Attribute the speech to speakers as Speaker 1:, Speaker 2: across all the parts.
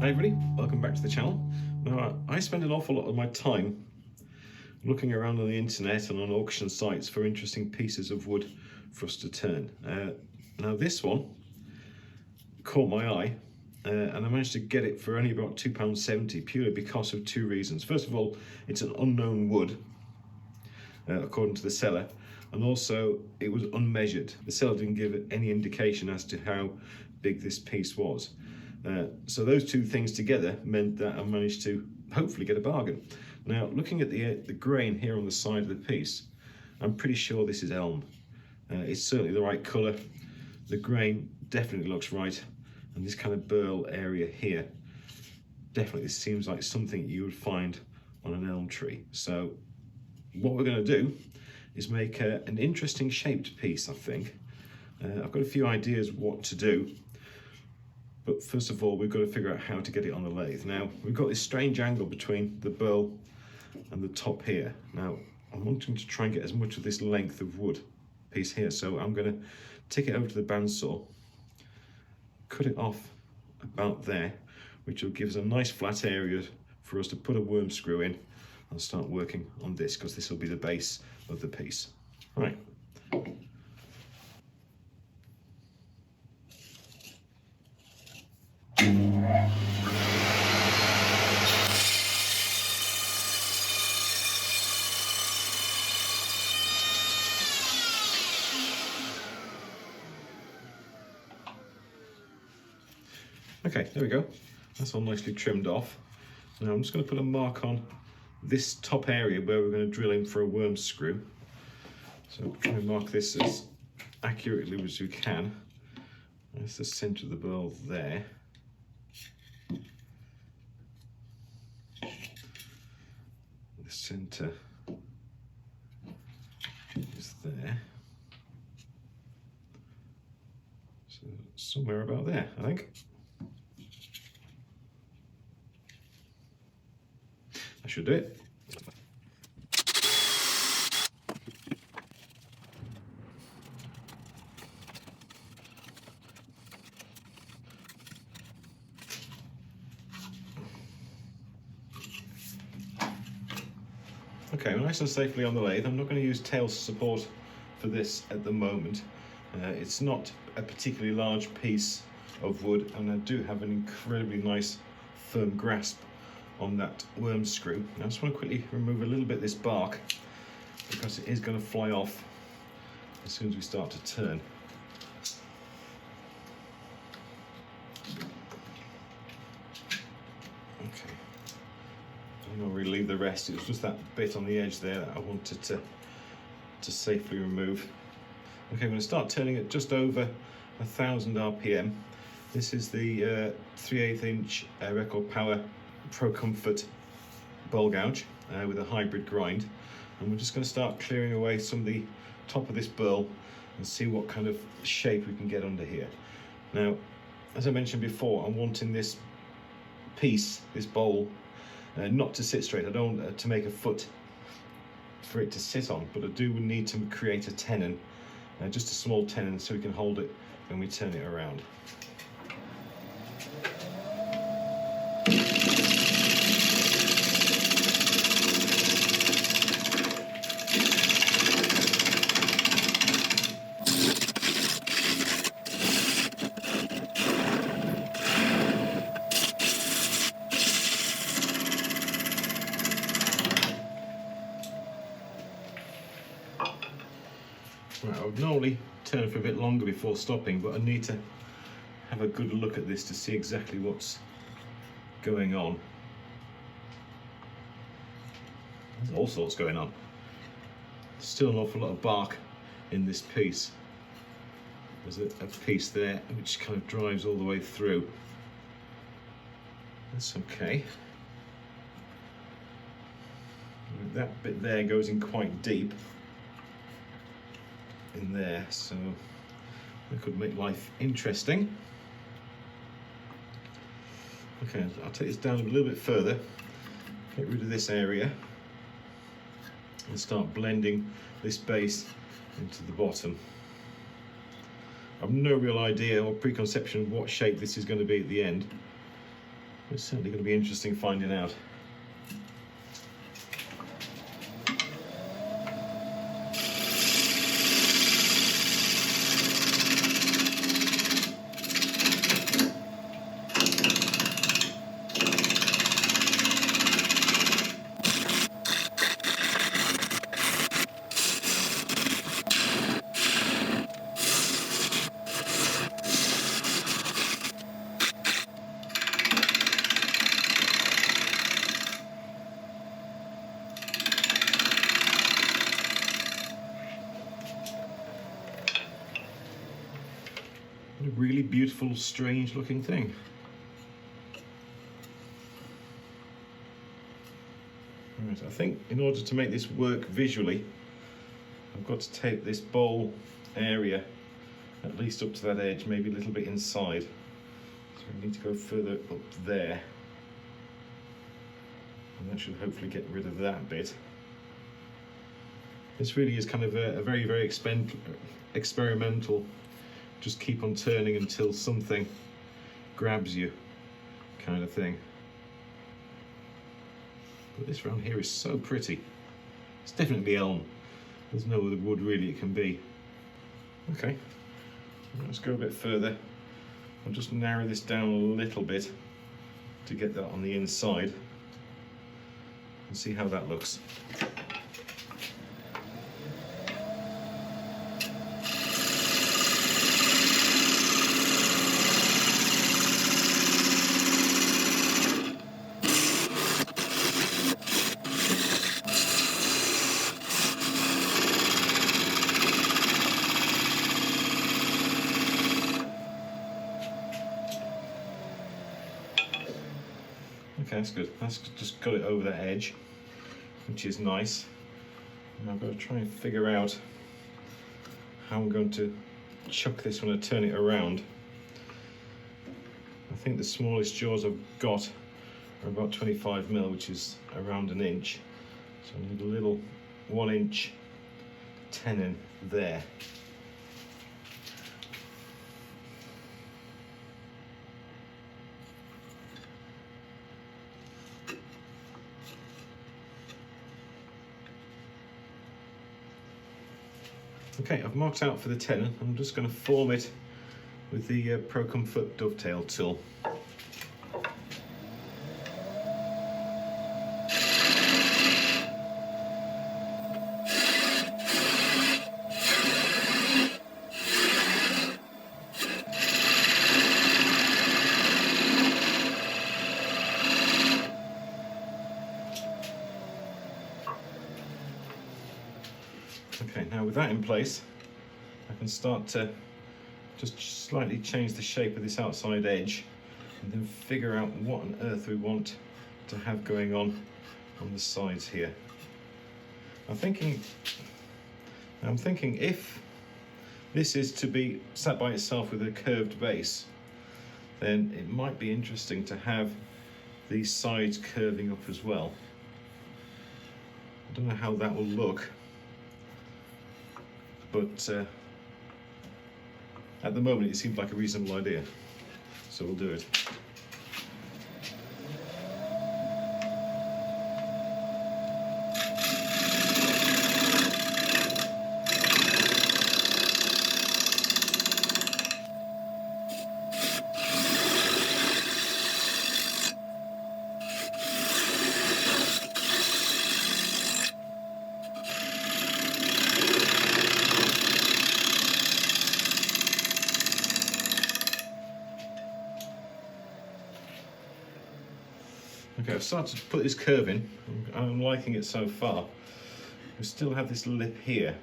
Speaker 1: Hi everybody, welcome back to the channel. Now I spend an awful lot of my time looking around on the internet and on auction sites for interesting pieces of wood for us to turn. Now this one caught my eye and I managed to get it for only about £2.70 purely because of two reasons. First of all, it's an unknown wood according to the seller, and also it was unmeasured. The seller didn't give any indication as to how big this piece was. So those two things together meant that I managed to hopefully get a bargain. Now, looking at the grain here on the side of the piece, I'm pretty sure this is elm. It's certainly the right colour. The grain definitely looks right, and this kind of burl area here definitely seems like something you would find on an elm tree. So what we're going to do is make an interesting shaped piece, I think. I've got a few ideas what to do. But first of all, we've got to figure out how to get it on the lathe. Now, we've got this strange angle between the burl and the top here. Now, I'm wanting to try and get as much of this length of wood piece here. So I'm going to take it over to the bandsaw, cut it off about there, which will give us a nice flat area for us to put a worm screw in and start working on this, because this will be the base of the piece. Right. Okay, there we go. That's all nicely trimmed off. Now I'm just going to put a mark on this top area where we're going to drill in for a worm screw. So try and mark this as accurately as we can. That's the centre of the burl there. The centre is there. So somewhere about there, I think. I should do it. Okay, we're nice and safely on the lathe. I'm not going to use tail support for this at the moment. It's not a particularly large piece of wood, and I do have an incredibly nice firm grasp on that worm screw. I just want to quickly remove a little bit of this bark, because it is going to fly off as soon as we start to turn. Okay, I'm going to relieve the rest. It was just that bit on the edge there that I wanted to safely remove. Okay, I'm going to start turning at just over 1000 RPM. This is the 3/8 inch Record Power Pro Comfort bowl gouge with a hybrid grind, and we're just going to start clearing away some of the top of this burl and see what kind of shape we can get under here. Now, as I mentioned before, I'm wanting this piece, this bowl, not to sit straight. I don't want to make a foot for it to sit on, but I do need to create a tenon, just a small tenon, so we can hold it when we turn it around. Right, I would normally turn for a bit longer before stopping, but I need to have a good look at this to see exactly what's going on. There's all sorts going on. There's still an awful lot of bark in this piece. There's a piece there which kind of drives all the way through. That's okay. That bit there goes in quite deep in there, so that could make life interesting. Okay, I'll take this down a little bit further, get rid of this area, and start blending this base into the bottom. I've no real idea or preconception of what shape this is going to be at the end, It's certainly going to be interesting finding out. A really beautiful, strange looking thing. Right, I think in order to make this work visually, I've got to take this bowl area at least up to that edge, maybe a little bit inside. So we need to go further up there. And that should hopefully get rid of that bit. This really is kind of a very, very experimental, just keep on turning until something grabs you kind of thing. But this round here is so pretty. It's definitely elm. There's no other wood really it can be. Okay, let's go a bit further. I'll just narrow this down a little bit to get that on the inside and see how that looks. Okay, that's good. That's just got it over that edge, which is nice. And I've got to try and figure out how I'm going to chuck this when I turn it around. I think the smallest jaws I've got are about 25mm, which is around an inch. So I need a little 1-inch tenon there. Okay, I've marked out for the tenon. I'm just going to form it with the Pro Comfort dovetail tool. Okay, now with that in place, I can start to just slightly change the shape of this outside edge and then figure out what on earth we want to have going on the sides here. I'm thinking if this is to be sat by itself with a curved base, then it might be interesting to have these sides curving up as well. I don't know how that will look, but at the moment it seems like a reasonable idea, so we'll do it. Okay, I've started to put this curve in. I'm liking it so far. We still have this lip here,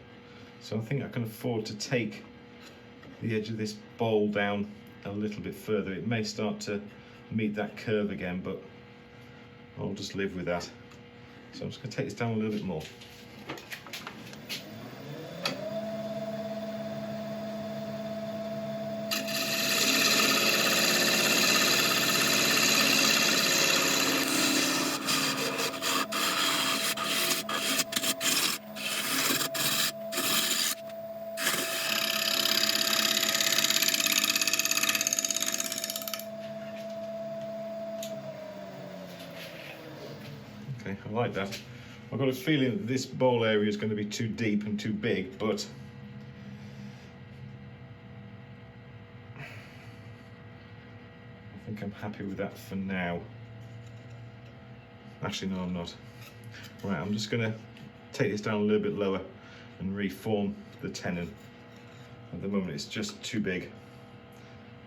Speaker 1: so I think I can afford to take the edge of this bowl down a little bit further. It may start to meet that curve again, but I'll just live with that. So I'm just going to take this down a little bit more. I like that. I've got a feeling that this bowl area is going to be too deep and too big, but I think I'm happy with that for now. Actually, no, I'm not. Right, I'm just going to take this down a little bit lower and reform the tenon. At the moment it's just too big.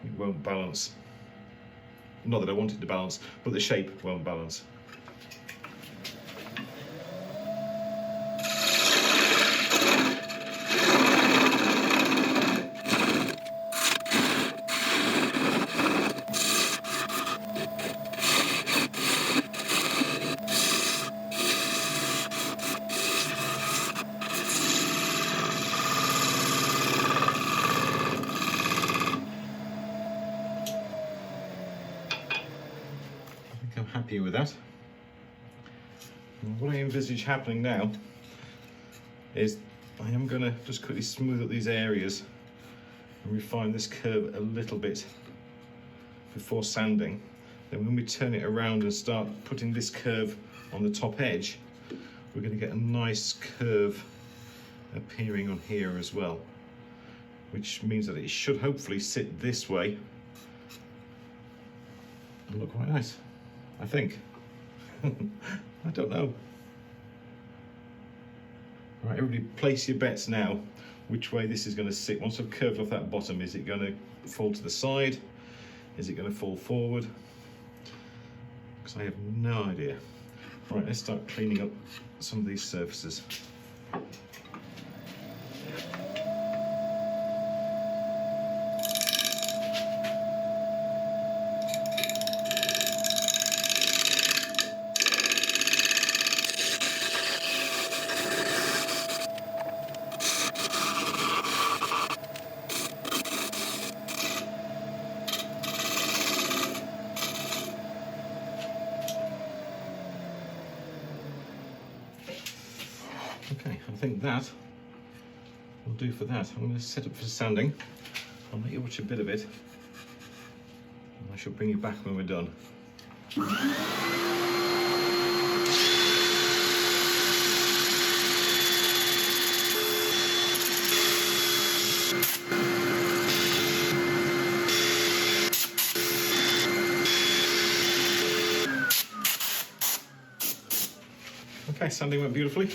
Speaker 1: It won't balance. Not that I want it to balance, but the shape won't balance. I'm happy with that. And what I envisage happening now is I am going to just quickly smooth up these areas and refine this curve a little bit before sanding. Then when we turn it around and start putting this curve on the top edge, we're going to get a nice curve appearing on here as well, which means that it should hopefully sit this way and look quite nice. I think. I don't know. Right, everybody place your bets now which way this is going to sit. Once I've curved off that bottom, is it going to fall to the side? Is it going to fall forward? Because I have no idea. Right, let's start cleaning up some of these surfaces. Okay, I think that will do for that. I'm going to set up for sanding. I'll let you watch a bit of it, and I shall bring you back when we're done. Okay, sanding went beautifully.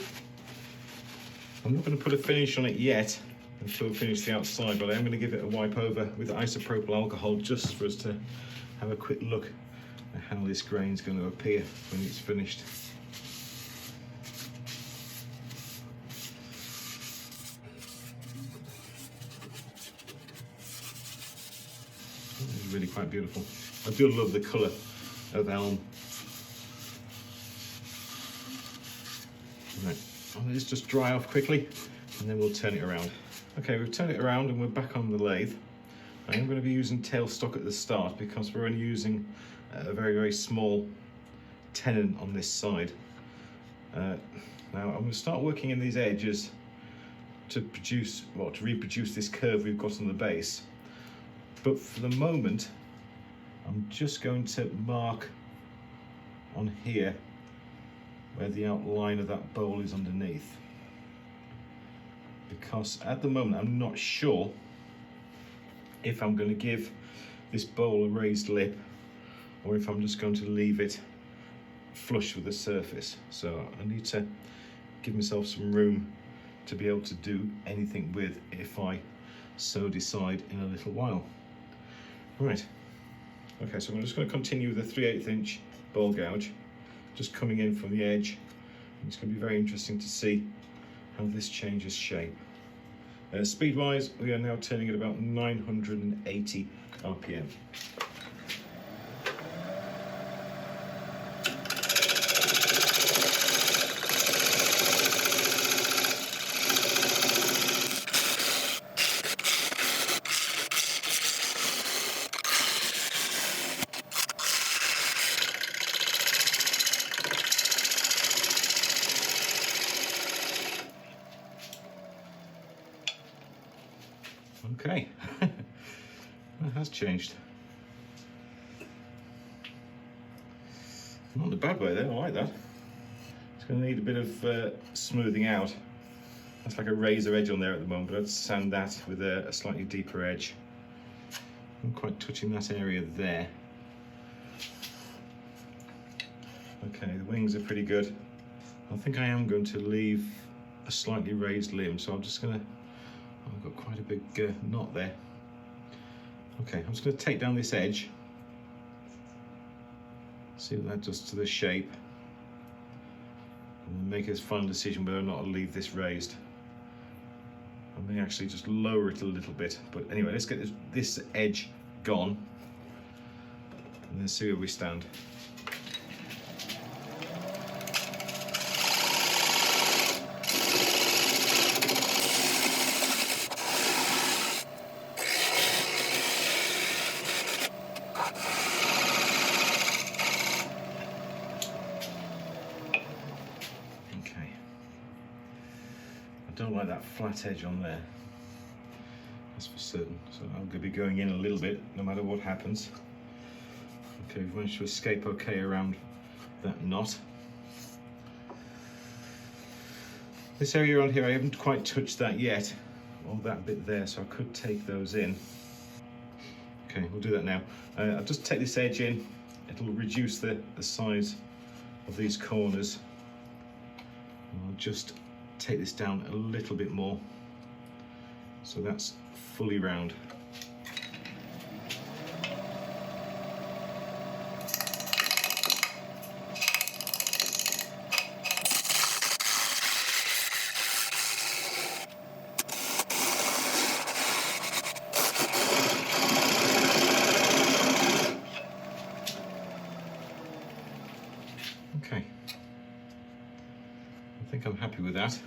Speaker 1: I'm not going to put a finish on it yet until we finish the outside, but I am going to give it a wipe over with isopropyl alcohol just for us to have a quick look at how this grain is going to appear when it's finished. It's really quite beautiful. I do love the colour of elm. Right. I'll let this just dry off quickly and then we'll turn it around. Okay, we've turned it around and we're back on the lathe. I am going to be using tailstock at the start because we're only using a very, very small tenon on this side. Now I'm going to start working in these edges to reproduce this curve we've got on the base. But for the moment, I'm just going to mark on here where the outline of that bowl is underneath, because at the moment I'm not sure if I'm going to give this bowl a raised lip or if I'm just going to leave it flush with the surface. So I need to give myself some room to be able to do anything with if I so decide in a little while. Right, okay, so I'm just going to continue with the 3/8 inch bowl gouge, just coming in from the edge. It's going to be very interesting to see how this changes shape. Speed wise, we are now turning at about 980 RPM. Okay, that has changed. Not in a bad way though, I like that. going to need a bit of smoothing out. That's like a razor edge on there at the moment, but I'd sand that with a slightly deeper edge. I'm quite touching that area there. Okay, the wings are pretty good. I think I am going to leave a slightly raised limb, so I'm just going to, I've got quite a big knot there. Okay, I'm just going to take down this edge, see what that does to the shape, and then make a final decision whether or not I'll leave this raised. I may actually just lower it a little bit, but anyway, let's get this edge gone and then see where we stand. I don't like that flat edge on there, that's for certain, so I'm going to be going in a little bit no matter what happens. Okay, we've managed to escape okay around that knot. This area on here, I haven't quite touched that yet, or that bit there, so I could take those in. Okay, we'll do that now. I'll just take this edge in, it'll reduce the size of these corners. And I'll just take this down a little bit more so that's fully round. Okay, I think I'm happy with that.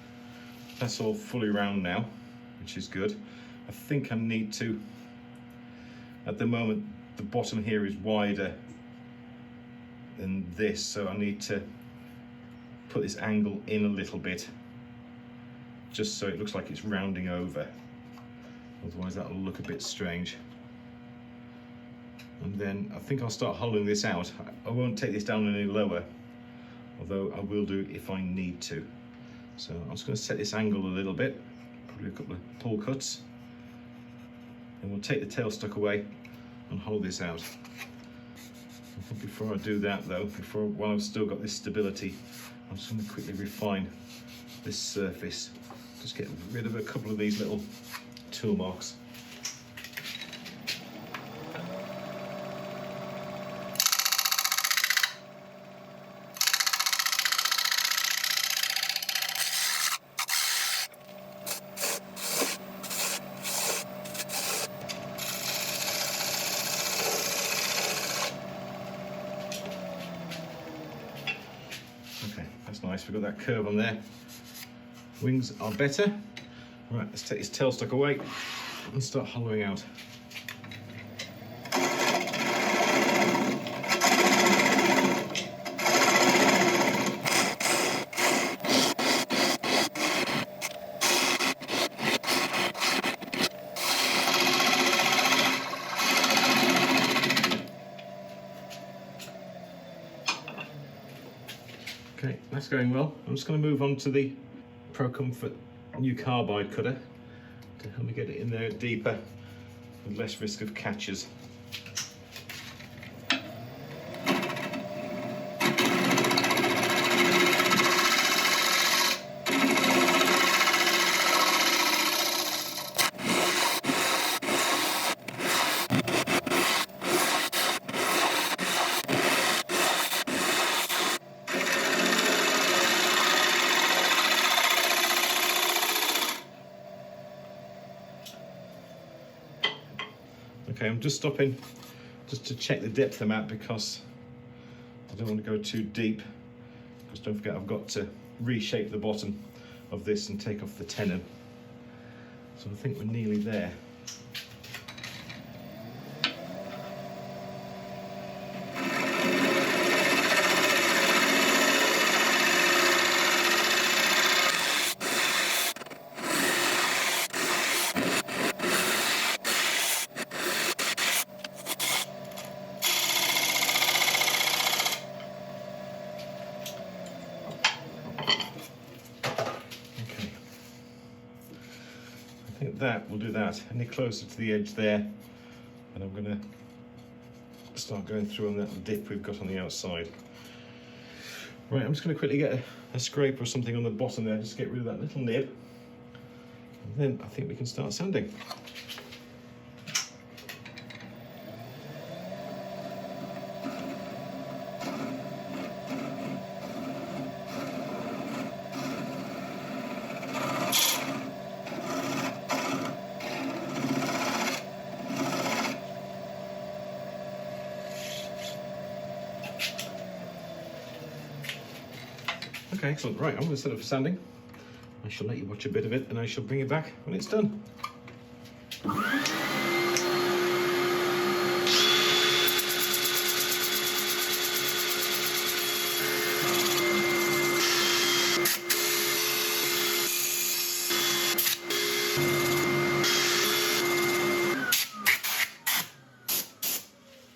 Speaker 1: That's all fully round now, which is good. I think I need to, at the moment, the bottom here is wider than this, so I need to put this angle in a little bit, just so it looks like it's rounding over. Otherwise that'll look a bit strange. And then I think I'll start hollowing this out. I won't take this down any lower, although I will do if I need to. So I'm just going to set this angle a little bit, probably a couple of pull cuts, and we'll take the tailstock away and hollow this out. I think before I do that though, while I've still got this stability, I'm just going to quickly refine this surface. Just get rid of a couple of these little tool marks. Okay, that's nice, we've got that curve on there. Wings are better. Right, let's take this tailstock away and start hollowing out. Okay, that's going well. I'm just going to move on to the Pro Comfort new carbide cutter to help me get it in there deeper with less risk of catches. Okay, I'm just stopping just to check the depth I'm at because I don't want to go too deep. Because don't forget I've got to reshape the bottom of this and take off the tenon. So I think we're nearly there. that, we'll do that. Any closer to the edge there, and I'm going to start going through on that dip we've got on the outside. Right, I'm just going to quickly get a scraper or something on the bottom there, just get rid of that little nib. And then I think we can start sanding. Okay, excellent. Right, I'm going to set up for sanding. I shall let you watch a bit of it and I shall bring it back when it's done.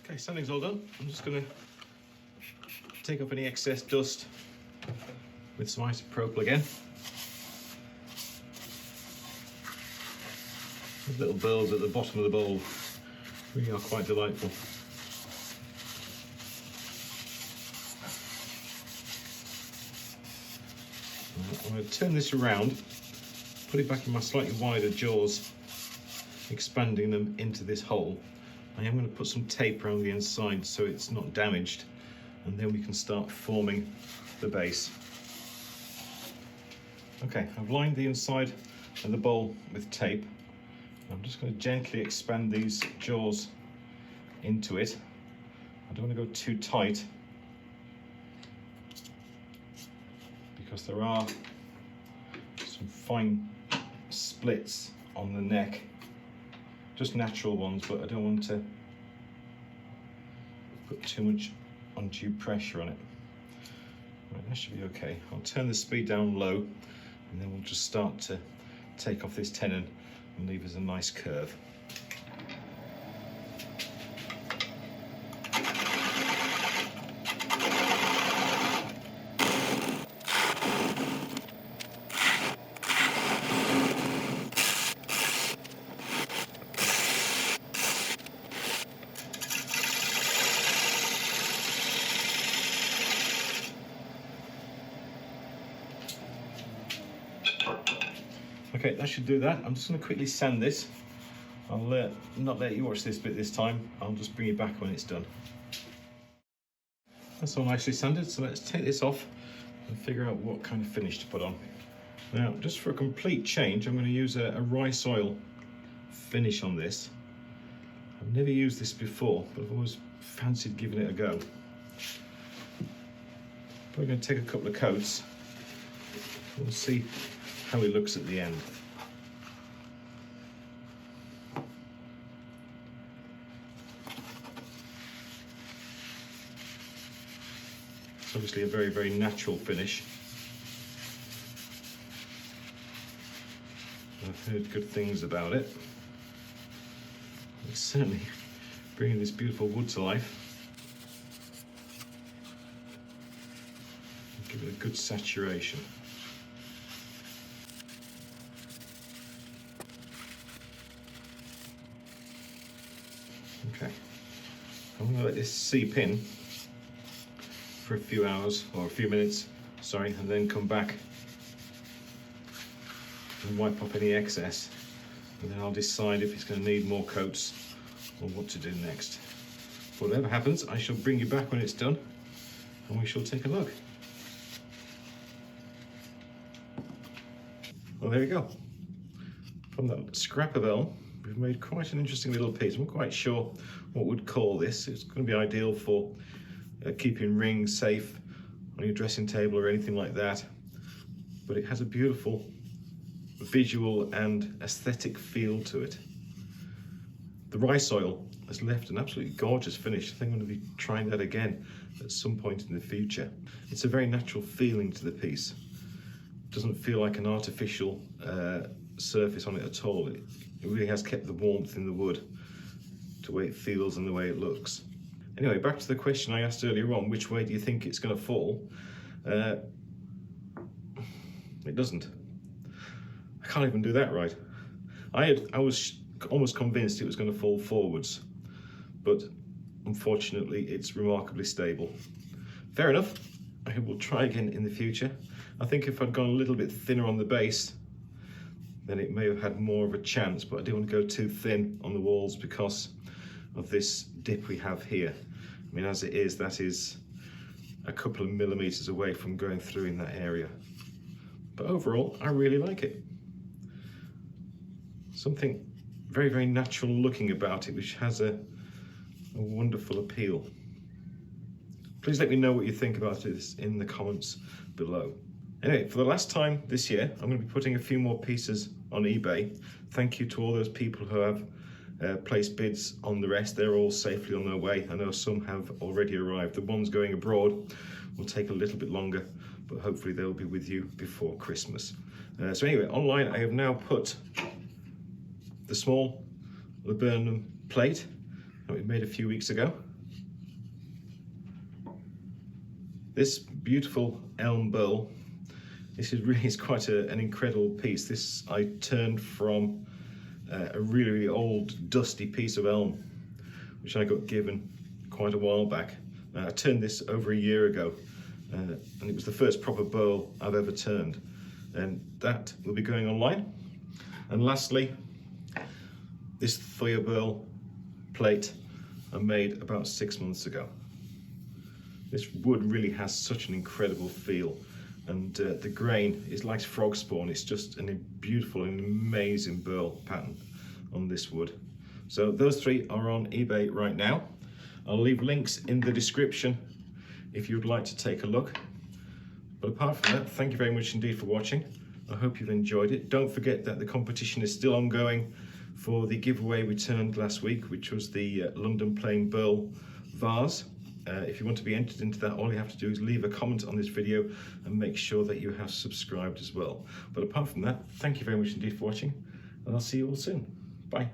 Speaker 1: Okay, sanding's all done. I'm just going to take up any excess dust with some isopropyl again. Those little burls at the bottom of the bowl really are quite delightful. I'm going to turn this around, put it back in my slightly wider jaws, expanding them into this hole. I am going to put some tape around the inside so it's not damaged, and then we can start forming the base. Okay, I've lined the inside of the bowl with tape. I'm just going to gently expand these jaws into it. I don't want to go too tight because there are some fine splits on the neck, just natural ones, but I don't want to put too much undue pressure on it. Right, that should be okay. I'll turn the speed down low, and then we'll just start to take off this tenon and leave us a nice curve. Okay, that should do that. I'm just going to quickly sand this. I'll not let you watch this bit this time. I'll just bring you back when it's done. That's all nicely sanded, so let's take this off and figure out what kind of finish to put on. Now, just for a complete change, I'm going to use a rice oil finish on this. I've never used this before, but I've always fancied giving it a go. Probably going to take a couple of coats. We'll see how it looks at the end. It's obviously a very, very natural finish. I've heard good things about it. It's certainly bringing this beautiful wood to life. Give it a good saturation. Okay, I'm going to let this seep in for a few hours, or a few minutes, sorry, and then come back and wipe up any excess, and then I'll decide if it's going to need more coats or what to do next. Whatever happens, I shall bring you back when it's done and we shall take a look. Well, there we go. From that scrap of L, we've made quite an interesting little piece. I'm not quite sure what we'd call this. It's going to be ideal for keeping rings safe on your dressing table or anything like that. But it has a beautiful visual and aesthetic feel to it. The rice oil has left an absolutely gorgeous finish. I think I'm going to be trying that again at some point in the future. It's a very natural feeling to the piece. It doesn't feel like an artificial surface on it at all. It really has kept the warmth in the wood to the way it feels and the way it looks. Anyway, back to the question I asked earlier on, which way do you think it's going to fall? It doesn't. I can't even do that right. I was almost convinced it was going to fall forwards, but unfortunately it's remarkably stable. Fair enough, I will try again in the future. I think if I'd gone a little bit thinner on the base, then it may have had more of a chance, but I didn't want to go too thin on the walls because of this dip we have here. I mean, as it is, that is a couple of millimeters away from going through in that area. But overall, I really like it. Something very, very natural looking about it, which has a wonderful appeal. Please let me know what you think about this in the comments below. Anyway, for the last time this year, I'm going to be putting a few more pieces on eBay. Thank you to all those people who have placed bids on the rest. They're all safely on their way. I know some have already arrived. The ones going abroad will take a little bit longer, but hopefully they'll be with you before Christmas. So anyway, online I have now put the small laburnum plate that we made a few weeks ago. This beautiful elm burl. This is quite an incredible piece. This I turned from a really, really old dusty piece of elm, which I got given quite a while back. I turned this over a year ago, and it was the first proper burl I've ever turned. And that will be going online. And lastly, this Thoya burl plate I made about 6 months ago. This wood really has such an incredible feel, and the grain is like frog spawn. It's just a beautiful and amazing burl pattern on this wood. So those three are on eBay right now. I'll leave links in the description if you'd like to take a look. But apart from that, thank you very much indeed for watching. I hope you've enjoyed it. Don't forget that the competition is still ongoing for the giveaway we turned last week, which was the London Plain Burl vase. If you want to be entered into that, all you have to do is leave a comment on this video and make sure that you have subscribed as well. But apart from that, thank you very much indeed for watching, and I'll see you all soon. Bye.